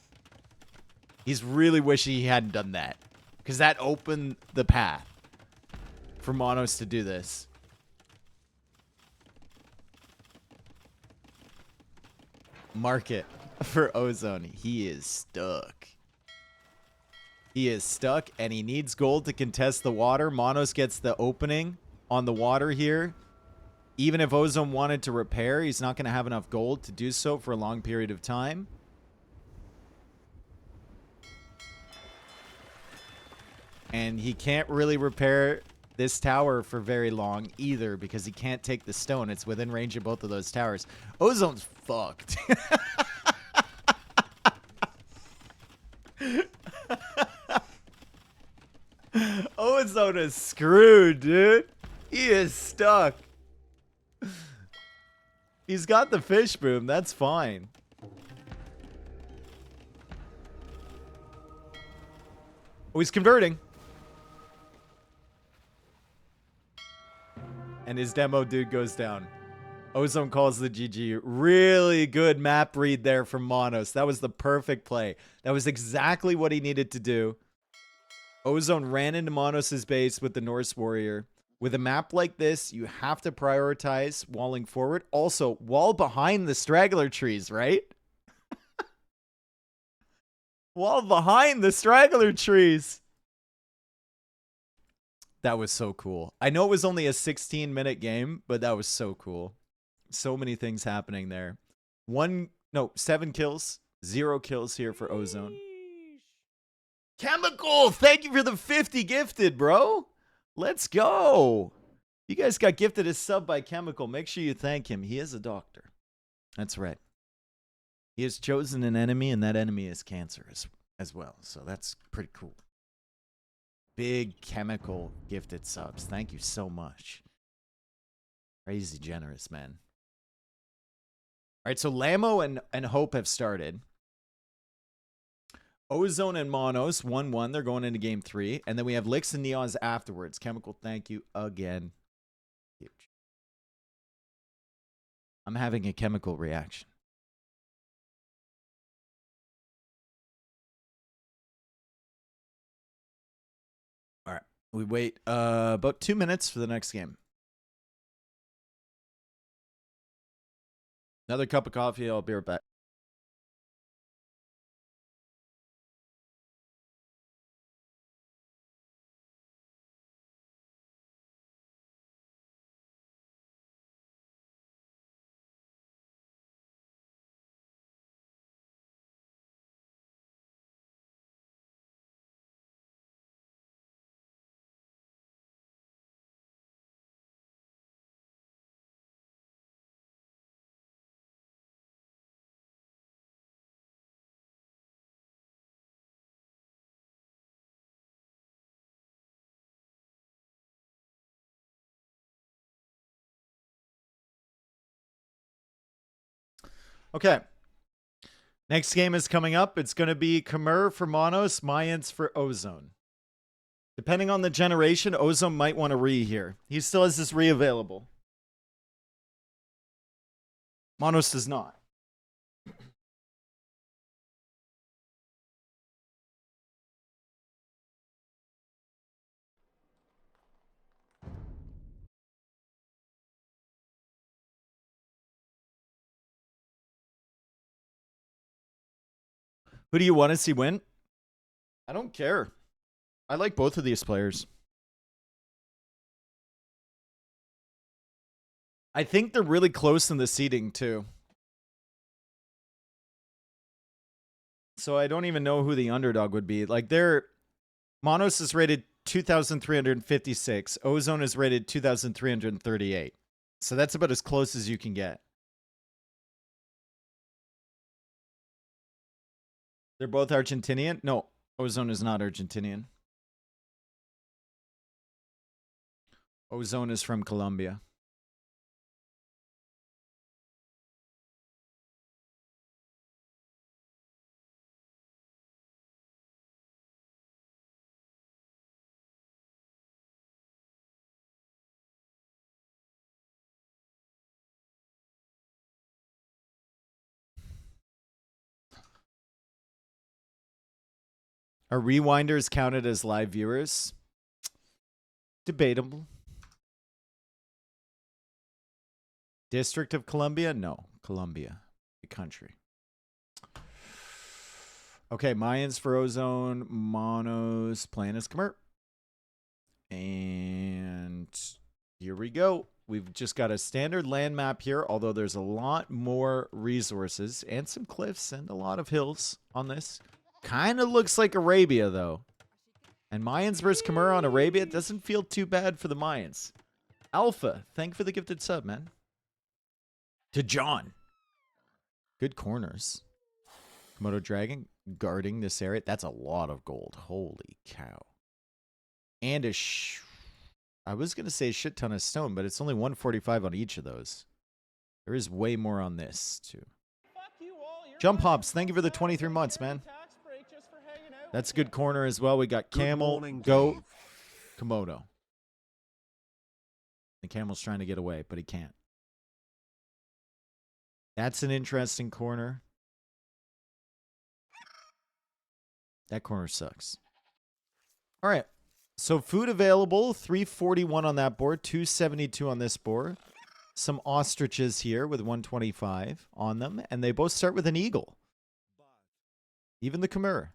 He's really wishing he hadn't done that. Because that opened the path for Monoz to do this. Market for Ozone. He is stuck. He is stuck, and he needs gold to contest the water. Monoz gets the opening on the water here. Even if Ozone wanted to repair, he's not going to have enough gold to do so for a long period of time. And he can't really repair this tower for very long either because he can't take the stone. It's within range of both of those towers. Ozone's fucked. Ozone is screwed, dude. He is stuck. He's got the fish boom. That's fine. Oh, he's converting. And his demo dude goes down. Ozone calls the GG. Really good map read there from Monoz. That was the perfect play. That was exactly what he needed to do. Ozone ran into Monoz's base with the Norse warrior. With a map like this, you have to prioritize walling forward. Also, wall behind the straggler trees, right? Wall behind the straggler trees. That was so cool. I know it was only a 16-minute game, but that was so cool. So many things happening there. 7 kills, 0 kills here for Ozone. Chemical, thank you for the 50 gifted, bro. Let's go. You guys got gifted a sub by Chemical. Make sure you thank him. He is a doctor. That's right. He has chosen an enemy, and that enemy is cancer as well. So that's pretty cool. Big Chemical gifted subs. Thank you so much. Crazy generous, man. All right, so Lamo and Hope have started. Ozone and Monoz, 1-1. They're going into game 3. And then we have Licks and Neons afterwards. Chemical, thank you again. Huge. I'm having a chemical reaction. All right. We wait about 2 minutes for the next game. Another cup of coffee. I'll be right back. Okay. Next game is coming up. It's going to be Khmer for Monos, Mayans for Ozone. Depending on the generation, Ozone might want a re here. He still has this re available. Monos does not. Who do you want to see win? I don't care. I like both of these players. I think they're really close in the seeding, too. So I don't even know who the underdog would be. Like, Monos is rated 2,356. Ozone is rated 2,338. So that's about as close as you can get. They're both Argentinian? No, Ozone is not Argentinian. Ozone is from Colombia. Are rewinders counted as live viewers? Debatable. District of Columbia? No. Colombia. The country. Okay, Mayans for Ozone. Monos playing as Khmer. And here we go. We've just got a standard land map here, although there's a lot more resources and some cliffs and a lot of hills on this. Kind of looks like Arabia, though. And Mayans versus Khmer on Arabia doesn't feel too bad for the Mayans. Alpha, thank you for the gifted sub, man. To John. Good corners. Komodo Dragon guarding this area. That's a lot of gold. Holy cow. And I was going to say a shit ton of stone, but it's only 145 on each of those. There is way more on this, too. Jump Hops, thank you for the 23 months, man. That's a good corner as well. We got Camel, Goat, Komodo. The Camel's trying to get away, but he can't. That's an interesting corner. That corner sucks. All right. So food available, 341 on that board, 272 on this board. Some ostriches here with 125 on them, and they both start with an eagle. Even the Khmer.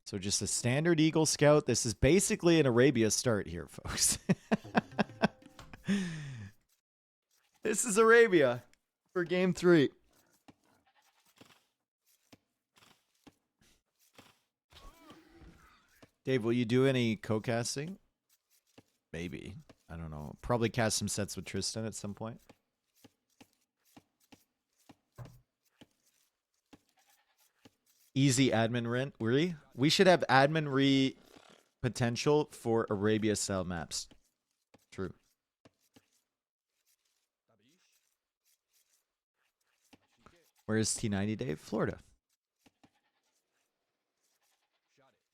So just a standard Eagle Scout. This is basically an Arabia start here, folks. This is Arabia for game 3. Dave, will you do any co-casting? Maybe. I don't know. Probably cast some sets with Tristan at some point. Easy admin rent. Really? We should have admin potential for Arabia style maps. True. Where is T90 Dave? Florida.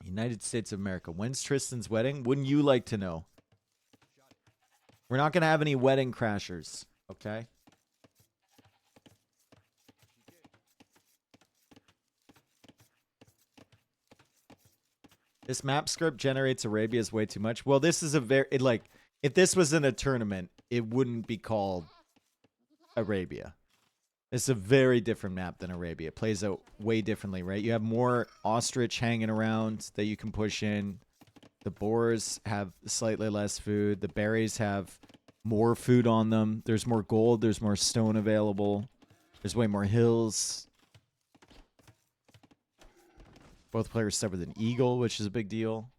United States of America. When's Tristan's wedding? Wouldn't you like to know? We're not going to have any wedding crashers, okay? This map script generates Arabia's way too much. Well, this is a very, like, if this was in a tournament, it wouldn't be called Arabia. It's a very different map than Arabia. It plays out way differently, right? You have more ostrich hanging around that you can push in. The boars have slightly less food. The berries have more food on them. There's more gold. There's more stone available. There's way more hills. Both players start with an eagle, which is a big deal.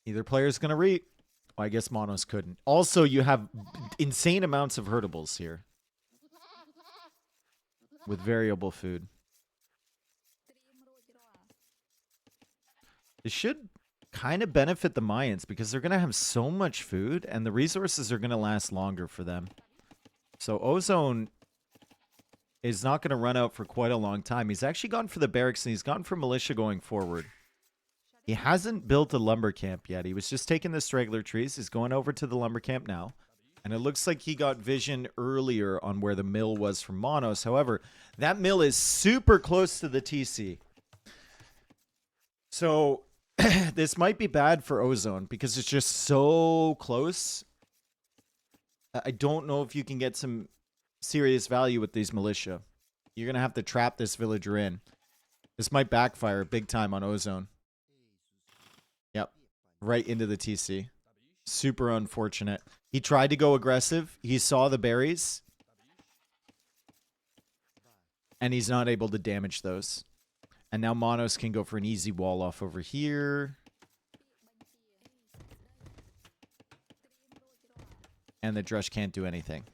Either player's going to reap. Well, I guess Monoz couldn't. Also, you have insane amounts of herdables here. With variable food. It should kind of benefit the Mayans because they're going to have so much food and the resources are going to last longer for them. So Ozone is not going to run out for quite a long time. He's actually gone for the barracks and he's gone for militia going forward. He hasn't built a lumber camp yet. He was just taking the straggler trees. He's going over to the lumber camp now. And it looks like he got vision earlier on where the mill was from Monoz. However, that mill is super close to the TC. So this might be bad for Ozone because it's just so close. I don't know if you can get some serious value with these militia. You're going to have to trap this villager in. This might backfire big time on Ozone. Yep. Right into the TC. Super unfortunate. He tried to go aggressive. He saw the berries. And he's not able to damage those. And now Monoz can go for an easy wall off over here. And the Drush can't do anything.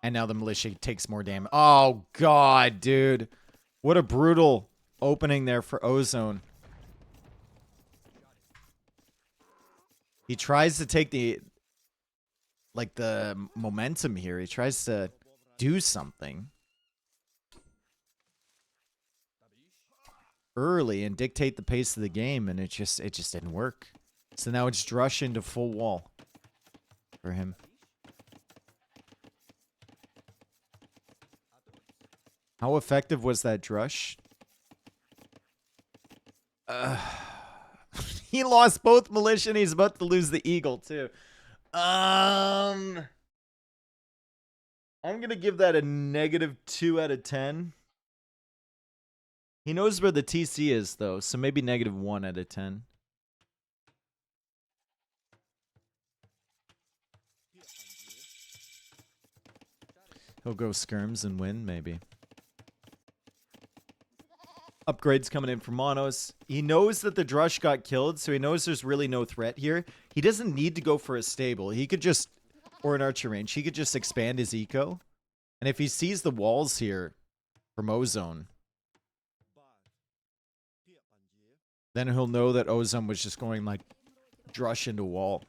And now the militia takes more damage. Oh, God, dude. What a brutal opening there for Ozone. He tries to take the momentum here. He tries to do something early and dictate the pace of the game, and it just didn't work. So now it's Drush into full wall for him. How effective was that Drush? He lost both militia and he's about to lose the eagle too. I'm going to give that a -2 out of 10. He knows where the TC is though, so maybe -1 out of 10. He'll go skirms and win, maybe. Upgrades coming in from Monoz. He knows that the Drush got killed, so he knows there's really no threat here. He doesn't need to go for a stable. He could just, or an archer range, he could just expand his eco. And if he sees the walls here from Ozone, then he'll know that Ozone was just going like Drush into wall.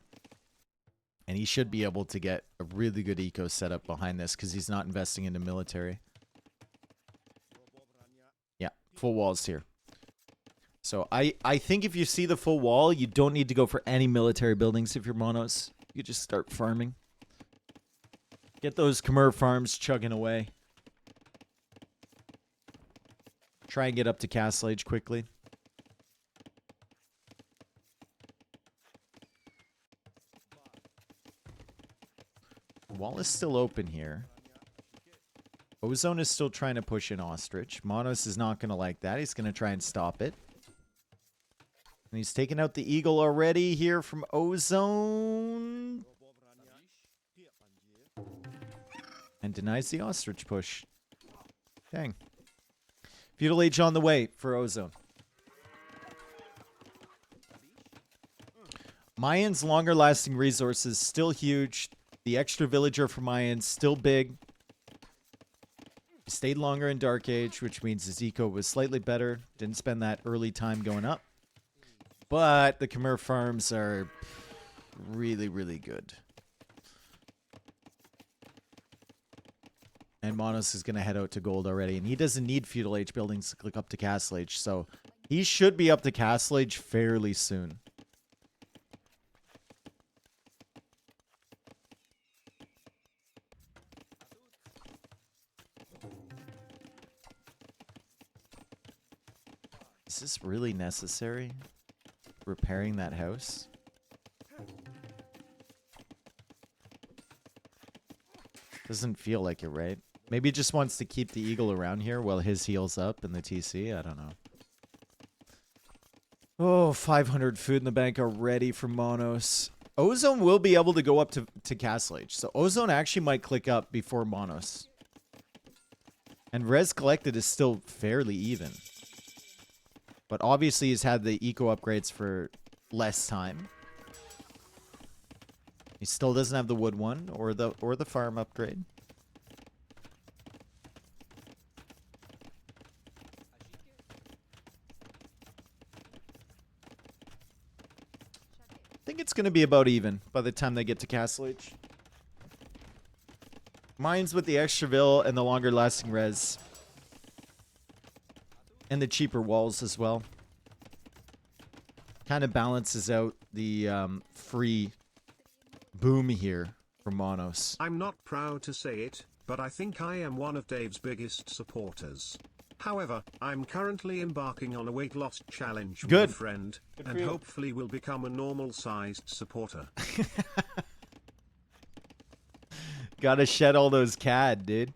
And he should be able to get a really good eco setup behind this because he's not investing into military. Yeah, full walls here. So I think if you see the full wall, you don't need to go for any military buildings if you're Monoz. You just start farming. Get those Khmer farms chugging away. Try and get up to Castle Age quickly. Wall is still open here. Ozone is still trying to push in Ostrich. Monoz is not going to like that. He's going to try and stop it. And he's taking out the Eagle already here from Ozone. And denies the Ostrich push. Dang. Feudal Age on the way for Ozone. Mayans' longer lasting resources still huge. The extra villager for Mayans still big. He stayed longer in Dark Age, which means his eco was slightly better. Didn't spend that early time going up. But the Khmer farms are really, really good. And Monoz is going to head out to gold already. And he doesn't need Feudal Age buildings to click up to Castle Age. So he should be up to Castle Age fairly soon. Is this really necessary? Repairing that house? Doesn't feel like it, right? Maybe he just wants to keep the Eagle around here while his heals up in the TC. I don't know. Oh, 500 food in the bank already for Monoz. Ozone will be able to go up to Castle Age. So Ozone actually might click up before Monoz. And res collected is still fairly even. But obviously he's had the eco upgrades for less time. He still doesn't have the wood one or the farm upgrade. I think it's going to be about even by the time they get to Castle Age. Mines with the extra vill and the longer lasting res. And the cheaper walls as well. Kind of balances out the free boom here from Monoz. I'm not proud to say it, but I think I am one of Dave's biggest supporters. However, I'm currently embarking on a weight loss challenge with a friend, and hopefully will become a normal-sized supporter. Gotta shed all those CAD, dude.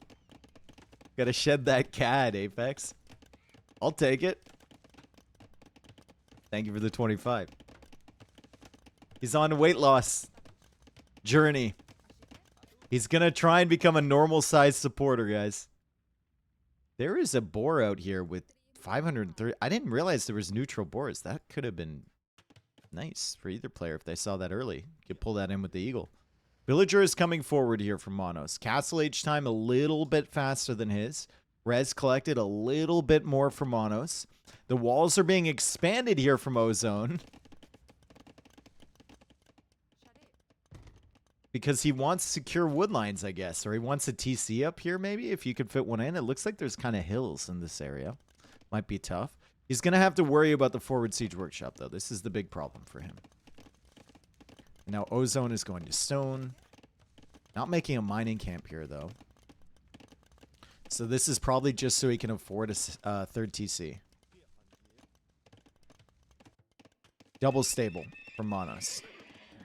Gotta shed that CAD, Apex. I'll take it. Thank you for the 25. He's on a weight loss journey. He's gonna try and become a normal-sized supporter, guys. There is a boar out here with 530. I didn't realize there was neutral boars. That could have been nice for either player if they saw that early. You could pull that in with the Eagle. Villager is coming forward here from Monoz. Castle Age time a little bit faster than his. Res collected a little bit more from Monoz. The walls are being expanded here from Ozone. Because he wants secure wood lines, I guess. Or he wants a TC up here, maybe, if you could fit one in. It looks like there's kind of hills in this area. Might be tough. He's going to have to worry about the forward siege workshop, though. This is the big problem for him. Now, Ozone is going to stone. Not making a mining camp here, though. So this is probably just so he can afford a third TC. Double stable from Monoz.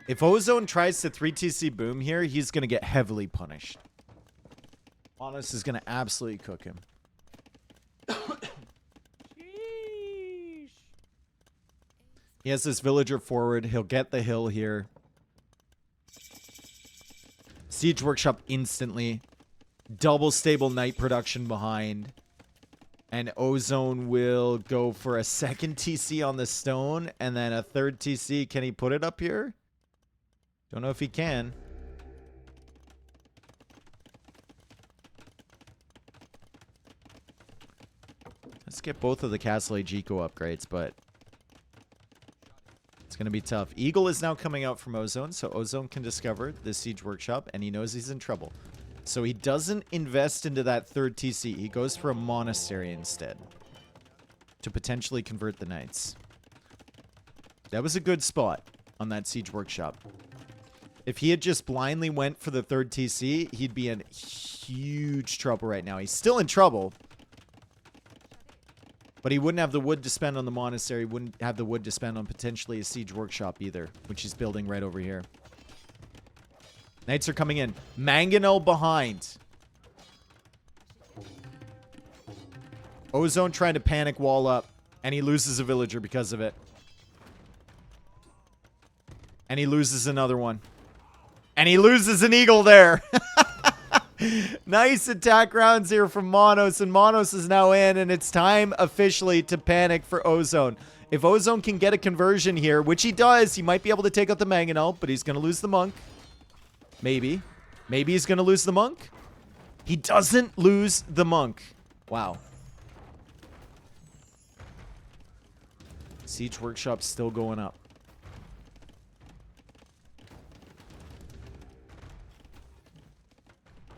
If Ozone tries to 3TC boom here, he's going to get heavily punished. Monoz is going to absolutely cook him. He has this villager forward. He'll get the hill here. Siege workshop instantly. Double stable night production behind. And Ozone will go for a second TC on the stone. And then a third TC. Can he put it up here? Don't know if he can. Let's get both of the Castle Age eco upgrades, but it's going to be tough. Eagle is now coming out from Ozone, so Ozone can discover the Siege Workshop, and he knows he's in trouble. So he doesn't invest into that third TC. He goes for a monastery instead to potentially convert the knights. That was a good spot on that Siege Workshop. If he had just blindly went for the third TC, he'd be in huge trouble right now. He's still in trouble. But he wouldn't have the wood to spend on the monastery. Wouldn't have the wood to spend on potentially a siege workshop either, which he's building right over here. Knights are coming in. Mangonel behind. Ozone trying to panic wall up. And he loses a villager because of it. And he loses another one. And he loses an eagle there. Nice attack rounds here from Monoz. And Monoz is now in. And it's time officially to panic for Ozone. If Ozone can get a conversion here, which he does, he might be able to take out the Mangonel. But he's going to lose the monk. Maybe. Maybe he's going to lose the monk. He doesn't lose the monk. Wow. Siege Workshop's still going up.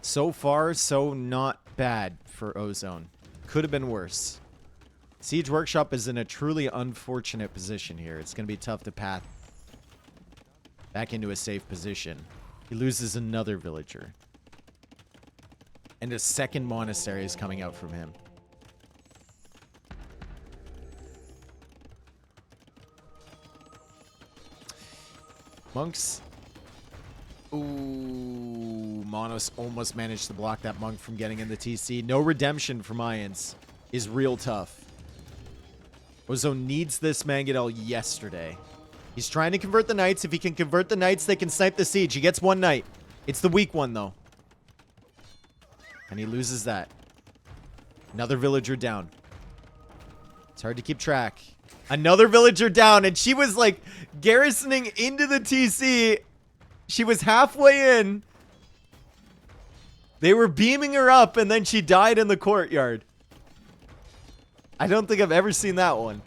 So far, so not bad for Ozone. Could have been worse. Siege Workshop is in a truly unfortunate position here. It's going to be tough to path back into a safe position. He loses another villager. And a second monastery is coming out from him. Monks. Ooh, Monoz almost managed to block that monk from getting in the TC. No redemption for Mayans is real tough. Ozone needs this Mangonel yesterday. He's trying to convert the knights. If he can convert the knights, they can snipe the siege. He gets one knight. It's the weak one, though. And he loses that. Another villager down. It's hard to keep track. Another villager down, and she was, like, garrisoning into the TC. She was halfway in. They were beaming her up, and then she died in the courtyard. I don't think I've ever seen that one.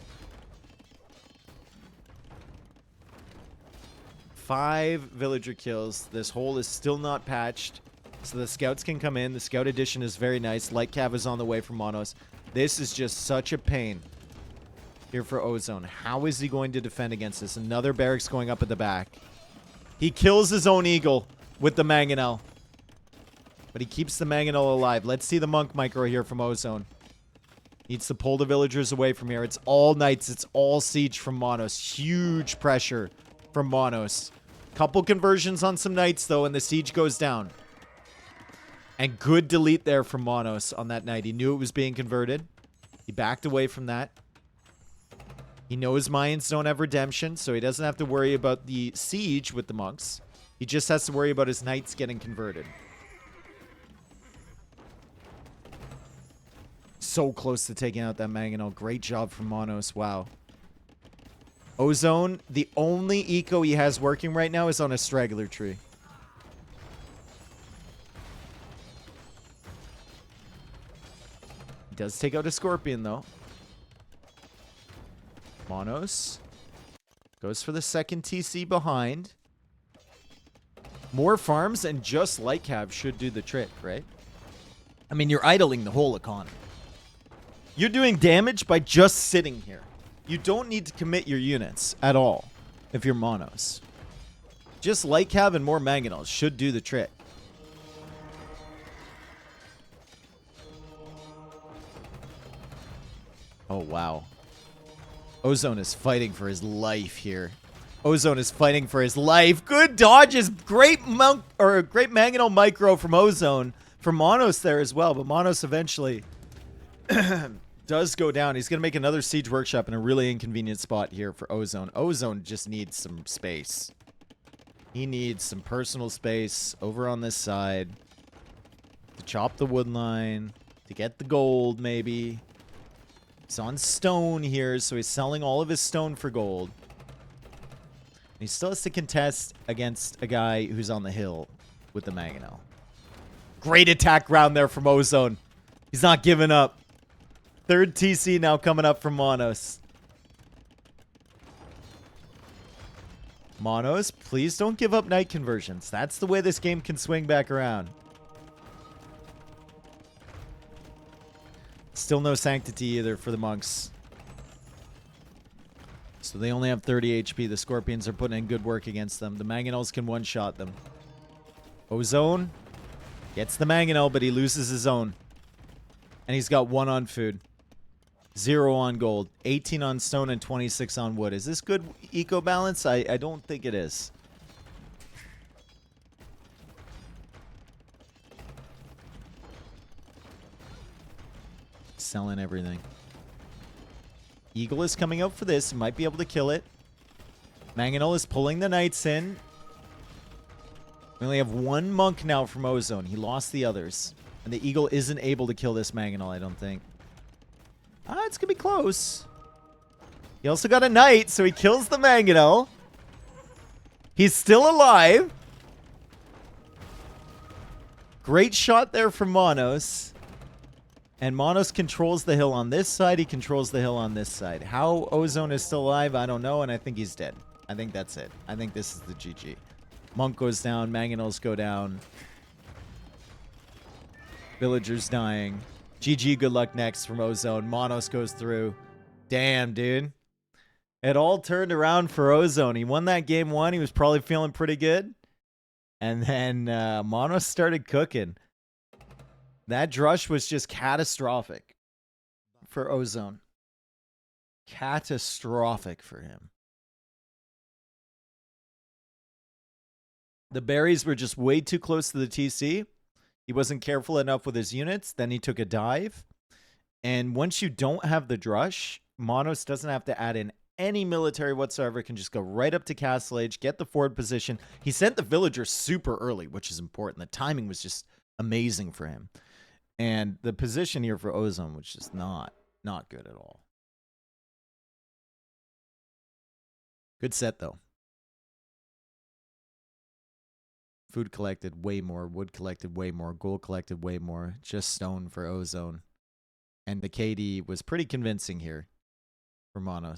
5 villager kills. This hole is still not patched, so the scouts can come in. The scout edition is very nice. Light Cav is on the way from Monoz. This is just such a pain here for Ozone. How is he going to defend against this? Another barracks going up at the back. He kills his own eagle with the Mangonel. But he keeps the Mangonel alive. Let's see the monk micro here from Ozone. Needs to pull the villagers away from here. It's all knights. It's all siege from Monoz. Huge pressure from Monoz. Couple conversions on some knights, though, and the siege goes down. And good delete there from Monoz on that knight. He knew it was being converted. He backed away from that. He knows Mayans don't have redemption, so he doesn't have to worry about the siege with the monks. He just has to worry about his knights getting converted. So close to taking out that Mangonel. Great job from Monoz. Wow. Ozone, the only eco he has working right now is on a straggler tree. He does take out a scorpion, though. Monoz goes for the second TC behind. More farms and just Light Cav should do the trick, right? I mean, you're idling the whole economy. You're doing damage by just sitting here. You don't need to commit your units at all if you're Monoz. Just Light Cav and more Mangonels should do the trick. Oh, wow. Ozone is fighting for his life here. Ozone is fighting for his life. Good dodges. Great monk or great Mangonel micro from Ozone. From Monoz there as well, but Monoz eventually does go down. He's going to make another siege workshop in a really inconvenient spot here for Ozone. Ozone just needs some space. He needs some personal space over on this side to chop the wood line, to get the gold maybe. He's on stone here, so he's selling all of his stone for gold. He still has to contest against a guy who's on the hill with the Mangonel. Great attack round there from Ozone. He's not giving up. Third TC now coming up from Monoz. Monoz, please don't give up knight conversions. That's the way this game can swing back around. Still no sanctity either for the monks. So they only have 30 HP. The scorpions are putting in good work against them. The Mangonels can one-shot them. Ozone gets the Mangonel, but he loses his own. And he's got 1 on food. 0 on gold. 18 on stone and 26 on wood. Is this good eco balance? I don't think it is. selling everything. Eagle is coming out for this. He might be able to kill it. Mangonel is pulling the Knights in. We only have one monk now from Ozone. He lost the others. And the Eagle isn't able to kill this Mangonel, I don't think. It's going to be close. He also got a Knight, so he kills the Mangonel. He's still alive. Great shot there from Monoz. And Monoz controls the hill on this side. He controls the hill on this side. How Ozone is still alive, I don't know, and I think he's dead. I think that's it. I think this is the GG. Monk goes down. Mangonels go down. Villagers dying. GG, good luck next from Ozone. Monoz goes through. Damn, dude. It all turned around for Ozone. He won that game 1. He was probably feeling pretty good. And then Monoz started cooking. That drush was just catastrophic for Ozone. Catastrophic for him. The berries were just way too close to the TC. He wasn't careful enough with his units. Then he took a dive. And once you don't have the drush, Monoz doesn't have to add in any military whatsoever. Can just go right up to Castle Age, get the forward position. He sent the villagers super early, which is important. The timing was just amazing for him. And the position here for Ozone was just not good at all. Good set, though. Food collected way more. Wood collected way more. Gold collected way more. Just stone for Ozone. And the KD was pretty convincing here for Monoz.